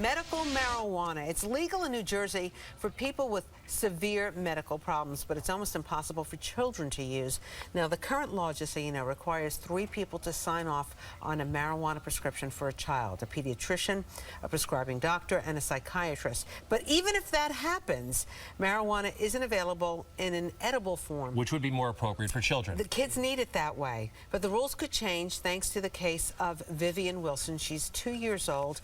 Medical marijuana. It's legal in New Jersey for people with severe medical problems, but it's almost impossible for children to use. Now, the current law, just so you know, requires 3 people to sign off on a marijuana prescription for a child: a pediatrician, a prescribing doctor, and a psychiatrist. But even if that happens, marijuana isn't available in an edible form, which would be more appropriate for children. The kids need it that way. But the rules could change thanks to the case of Vivian Wilson. She's 2 years old.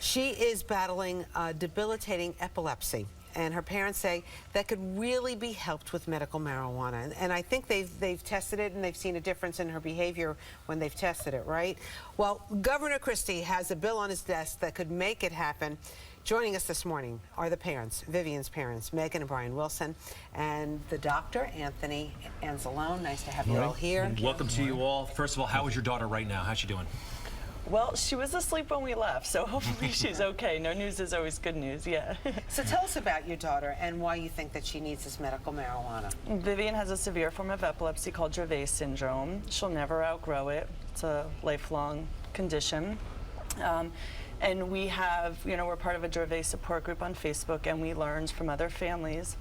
She is battling debilitating epilepsy, and her parents say that could really be helped with medical marijuana. And I think they've tested it, and they've seen a difference in her behavior when they've tested it, right? Well, Governor Christie has a bill on his desk that could make it happen. Joining us this morning are the parents, Vivian's parents, Megan and Brian Wilson, and the doctor, Anthony Anzalone. Nice to have you all here. Welcome to you all. First of all, how is your daughter right now? How's she doing? Well, she was asleep when we left, so hopefully she's okay. No news is always good news, yeah. So tell us about your daughter and why you think that she needs this medical marijuana. Vivian has a severe form of epilepsy called Dravet syndrome. She'll never outgrow it. It's a lifelong condition. And we have, we're part of a Dravet support group on Facebook, and we learned from other families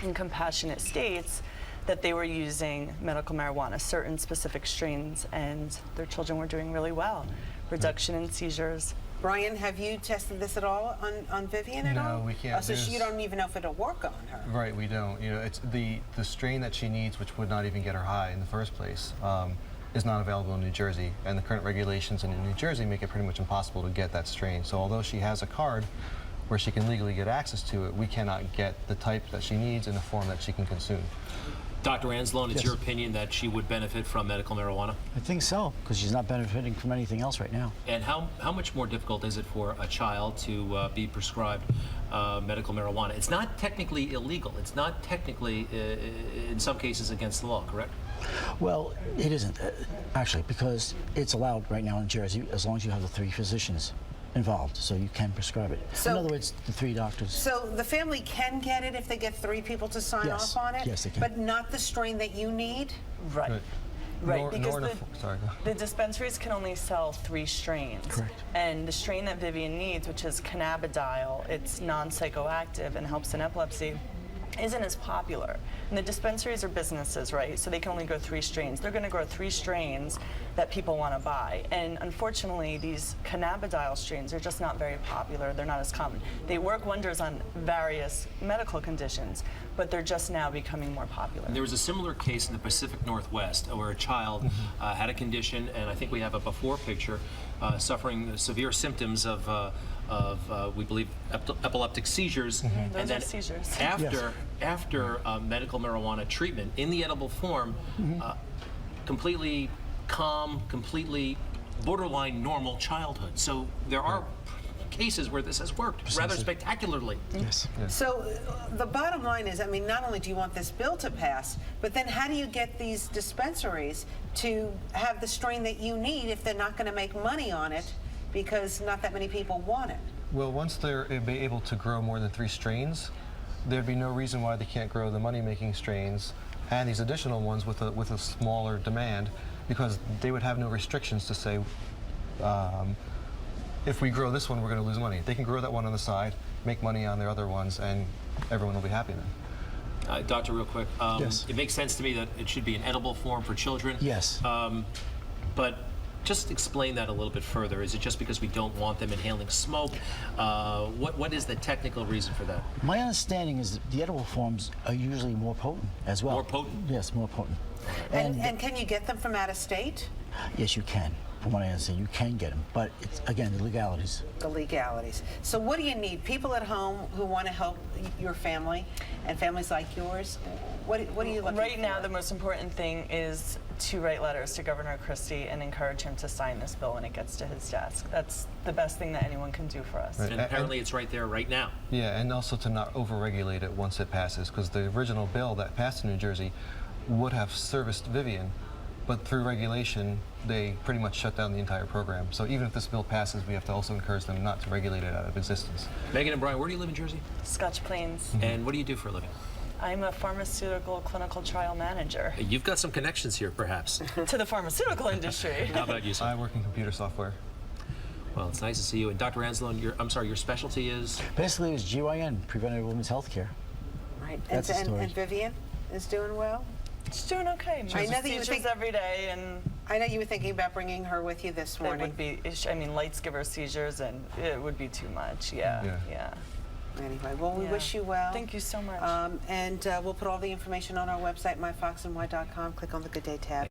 in compassionate states that they were using medical marijuana, certain specific strains, and their children were doing really well. Reduction in seizures. Brian, have you tested this at all on Vivian at all? No, we can't. So you don't even know if it'll work on her. Right, we don't. It's the strain that she needs, which would not even get her high in the first place, is not available in New Jersey, and the current regulations in New Jersey make it pretty much impossible to get that strain. So although she has a card where she can legally get access to it, we cannot get the type that she needs in a form that she can consume. Dr. Anzalone, it's your opinion that she would benefit from medical marijuana? I think so, because she's not benefiting from anything else right now. And how much more difficult is it for a child to be prescribed medical marijuana? It's not technically illegal. It's not technically, in some cases, against the law, correct? Well, it isn't, actually, because it's allowed right now in Jersey as long as you have the 3 physicians involved, so you can prescribe it. So, in other words, the 3 doctors. So the family can get it if they get 3 people to sign off on it? Yes, they can. But not the strain that you need? Right. Right, because sorry. the dispensaries can only sell 3 strains. Correct. And the strain that Vivian needs, which is cannabidiol, it's non-psychoactive and helps in epilepsy, isn't as popular. And the dispensaries are businesses, right? So they can only grow 3 strains. They're going to grow 3 strains that people want to buy. And unfortunately, these cannabidiol strains are just not very popular. They're not as common. They work wonders on various medical conditions, but they're just now becoming more popular. There was a similar case in the Pacific Northwest where a child had a condition, and I think we have a before picture, suffering severe symptoms of we believe, epileptic seizures. Those are seizures. After medical marijuana treatment in the edible form, completely calm, completely borderline normal childhood. So there are cases where this has worked rather spectacularly. Yes. So the bottom line is, I mean, not only do you want this bill to pass, but then how do you get these dispensaries to have the strain that you need if they're not going to make money on it because not that many people want it? Well, once they're able to grow more than 3 strains, there'd be no reason why they can't grow the money-making strains and these additional ones with a smaller demand, because they would have no restrictions to say, if we grow this one, we're going to lose money. They can grow that one on the side, make money on their other ones, and everyone will be happy then. Doctor, real quick, yes. It makes sense to me that it should be an edible form for children. Yes. But just explain that a little bit further. Is it just because we don't want them inhaling smoke? What is the technical reason for that? My understanding is that the edible forms are usually more potent as well. More potent? Yes, more potent. And can you get them from out of state? Yes, you can. From what I understand, you can get them, but it's, again, the legalities. The legalities. So what do you need? People at home who want to help your family and families like yours, what are you looking for? Right now, the most important thing is to write letters to Governor Christie and encourage him to sign this bill when it gets to his desk. That's the best thing that anyone can do for us. Right. And apparently it's right there right now. Yeah, and also to not over-regulate it once it passes, because the original bill that passed in New Jersey would have serviced Vivian, but through regulation, they pretty much shut down the entire program. So even if this bill passes, we have to also encourage them not to regulate it out of existence. Megan and Brian, where do you live in Jersey? Scotch Plains. And what do you do for a living? I'm a pharmaceutical clinical trial manager. You've got some connections here, perhaps. To the pharmaceutical industry. How about you, sir? I work in computer software. Well, it's nice to see you. And Dr. Anzalone, I'm sorry, your specialty is? Basically, it's GYN, Preventive Women's Health Care. Right. That's the story. And Vivian is doing well? She's doing okay. I know that you Teaches every day, and I know you were thinking about bringing her with you this it morning. would be, I mean, lights give her seizures, and it would be too much. Yeah. Anyway, well, we Yeah. wish you well. Thank you so much. And we'll put all the information on our website, myfoxandwhy.com. Click on the Good Day tab.